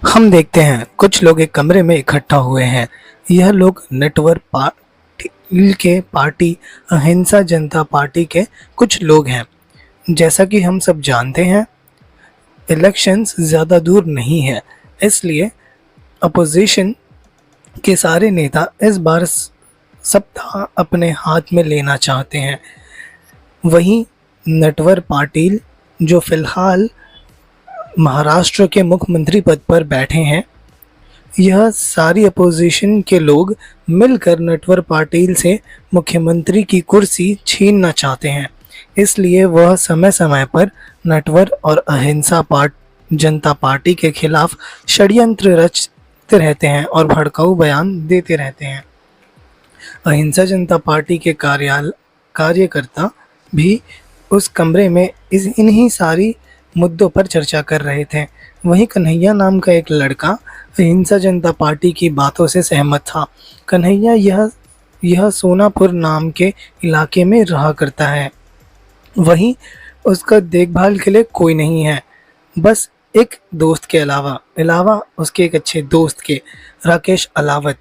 हम देखते हैं कुछ लोग एक कमरे में इकट्ठा हुए हैं। यह लोग नेटवर्क पार्टी के पार्टी अहिंसा जनता पार्टी के कुछ लोग हैं। जैसा कि हम सब जानते हैं, इलेक्शंस ज़्यादा दूर नहीं है, इसलिए अपोजिशन के सारे नेता इस बार सत्ता अपने हाथ में लेना चाहते हैं। वहीं नटवर पाटिल, जो फिलहाल महाराष्ट्र के मुख्यमंत्री पद पर बैठे हैं, यह सारी अपोजिशन के लोग मिलकर नटवर पाटिल से मुख्यमंत्री की कुर्सी छीनना चाहते हैं। इसलिए वह समय समय पर नटवर और अहिंसा जनता पार्टी के खिलाफ षड्यंत्र रचते रहते हैं और भड़काऊ बयान देते रहते हैं। अहिंसा जनता पार्टी के कार्यकर्ता भी उस कमरे में इन्हीं सारी मुद्दों पर चर्चा कर रहे थे। वहीं कन्हैया नाम का एक लड़का अहिंसा जनता पार्टी की बातों से सहमत था। कन्हैया यह सोनापुर नाम के इलाके में रहा करता है। वहीं उसका देखभाल के लिए कोई नहीं है, बस एक दोस्त के अलावा उसके एक अच्छे दोस्त के, राकेश अलावत।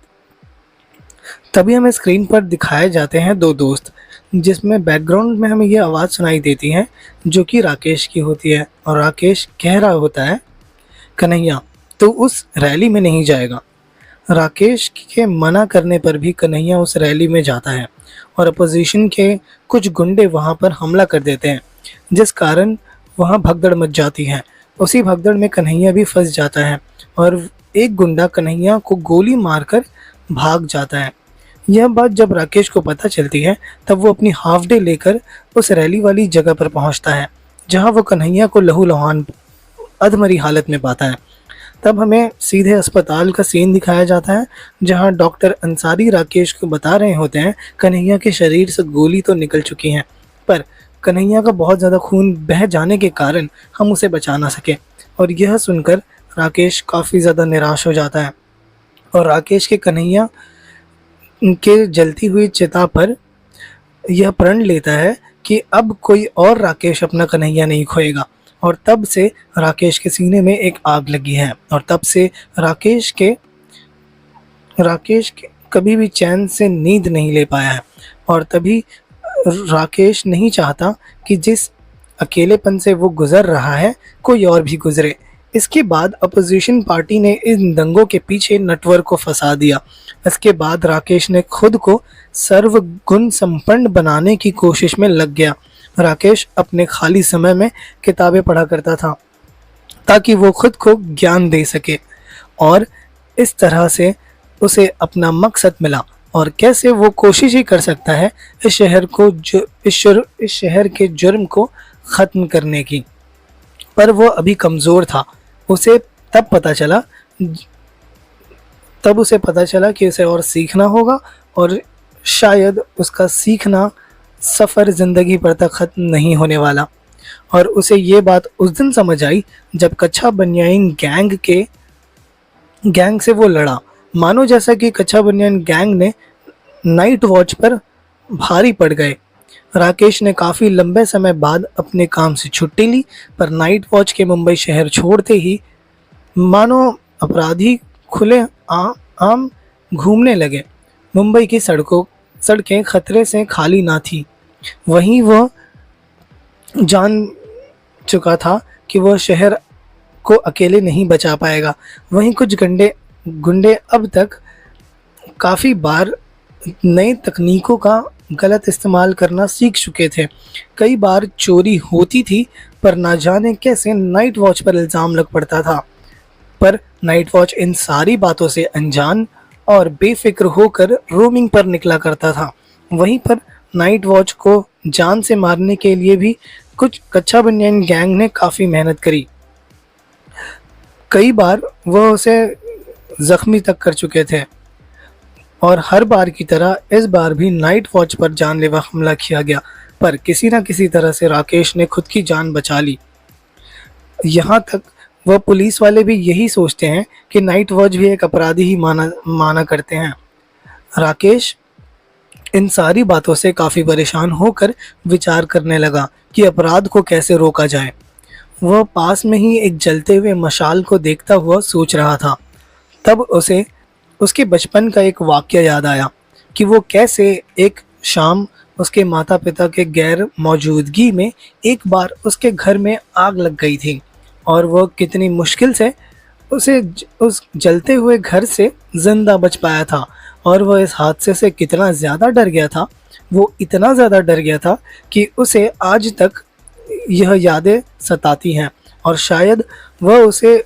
तभी हमें स्क्रीन पर दिखाए जाते हैं दो दोस्त, जिसमें बैकग्राउंड में हमें ये आवाज़ सुनाई देती है जो कि राकेश की होती है। और राकेश कह रहा होता है, कन्हैया तो उस रैली में नहीं जाएगा। राकेश के मना करने पर भी कन्हैया उस रैली में जाता है और अपोजिशन के कुछ गुंडे वहां पर हमला कर देते हैं, जिस कारण वहां भगदड़ मच जाती है। उसी भगदड़ में कन्हैया भी फंस जाता है और एक गुंडा कन्हैया को गोली मारकर भाग जाता है। यह बात जब राकेश को पता चलती है, तब वो अपनी हाफ डे लेकर उस रैली वाली जगह पर पहुंचता है, जहां वो कन्हैया को लहूलुहान अधमरी हालत में पाता है। तब हमें सीधे अस्पताल का सीन दिखाया जाता है, जहां डॉक्टर अंसारी राकेश को बता रहे होते हैं कन्हैया के शरीर से गोली तो निकल चुकी है, पर कन्हैया का बहुत ज़्यादा खून बह जाने के कारण हम उसे बचा ना सके। और यह सुनकर राकेश काफ़ी ज़्यादा निराश हो जाता है और राकेश के कन्हैया के जलती हुई चिता पर यह प्रण लेता है कि अब कोई और राकेश अपना कन्हैया नहीं खोएगा। और तब से राकेश के सीने में एक आग लगी है और तब से राकेश के कभी भी चैन से नींद नहीं ले पाया है। और तभी राकेश नहीं चाहता कि जिस अकेलेपन से वो गुजर रहा है, कोई और भी गुजरे। इसके बाद अपोजिशन पार्टी ने इन दंगों के पीछे नटवर को फंसा दिया। इसके बाद राकेश ने खुद को सर्वगुण संपन्न बनाने की कोशिश में लग गया। राकेश अपने खाली समय में किताबें पढ़ा करता था ताकि वो खुद को ज्ञान दे सके, और इस तरह से उसे अपना मकसद मिला और कैसे वो कोशिश ही कर सकता है इस शहर के जुर्म को ख़त्म करने की। पर वो अभी कमज़ोर था। उसे तब उसे पता चला कि उसे और सीखना होगा, और शायद उसका सीखना सफ़र ज़िंदगी भर तक ख़त्म नहीं होने वाला। और उसे ये बात उस दिन समझ आई जब कच्छा बनियान गैंग से वो लड़ा। मानो जैसा कि कच्छा बनियान गैंग ने नाइट वॉच पर भारी पड़ गए। राकेश ने काफ़ी लंबे समय बाद अपने काम से छुट्टी ली, पर नाइट वॉच के मुंबई शहर छोड़ते ही मानो अपराधी खुले आम घूमने लगे। मुंबई की सड़कें खतरे से खाली ना थी। वहीं वह जान चुका था कि वह शहर को अकेले नहीं बचा पाएगा। वहीं कुछ गुंडे अब तक काफ़ी बार नई तकनीकों का गलत इस्तेमाल करना सीख चुके थे। कई बार चोरी होती थी, पर ना जाने कैसे नाइट वॉच पर इल्ज़ाम लग पड़ता था। पर नाइट वॉच इन सारी बातों से अनजान और बेफिक्र होकर रोमिंग पर निकला करता था। वहीं पर नाइट वॉच को जान से मारने के लिए भी कुछ कच्छा बनियान गैंग ने काफ़ी मेहनत करी। कई बार वह उसे ज़ख्मी तक कर चुके थे, और हर बार की तरह इस बार भी नाइट वॉच पर जानलेवा हमला किया गया, पर किसी न किसी तरह से राकेश ने खुद की जान बचा ली। यहाँ तक वह पुलिस वाले भी यही सोचते हैं कि नाइट वॉच भी एक अपराधी ही माना करते हैं। राकेश इन सारी बातों से काफ़ी परेशान होकर विचार करने लगा कि अपराध को कैसे रोका जाए। वह पास में ही एक जलते हुए मशाल को देखता हुआ सोच रहा था। तब उसे उसके बचपन का एक वाक़या याद आया कि वो कैसे एक शाम उसके माता-पिता के गैर मौजूदगी में एक बार उसके घर में आग लग गई थी और वह कितनी मुश्किल से उस जलते हुए घर से ज़िंदा बच पाया था। और वह इस हादसे से कितना ज़्यादा डर गया था, वो इतना ज़्यादा डर गया था कि उसे आज तक यह यादें सताती हैं और शायद वह उसे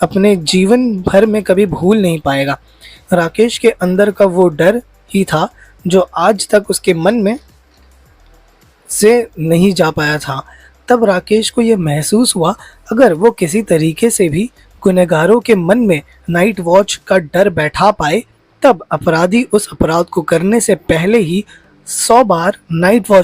अपने जीवन भर में कभी भूल नहीं पाएगा। राकेश के अंदर का वो डर ही था जो आज तक उसके मन में से नहीं जा पाया था। तब राकेश को ये महसूस हुआ, अगर वो किसी तरीके से भी गुनहगारों के मन में नाइट वॉच का डर बैठा पाए, तब अपराधी उस अपराध को करने से पहले ही 100 बार नाइट वॉच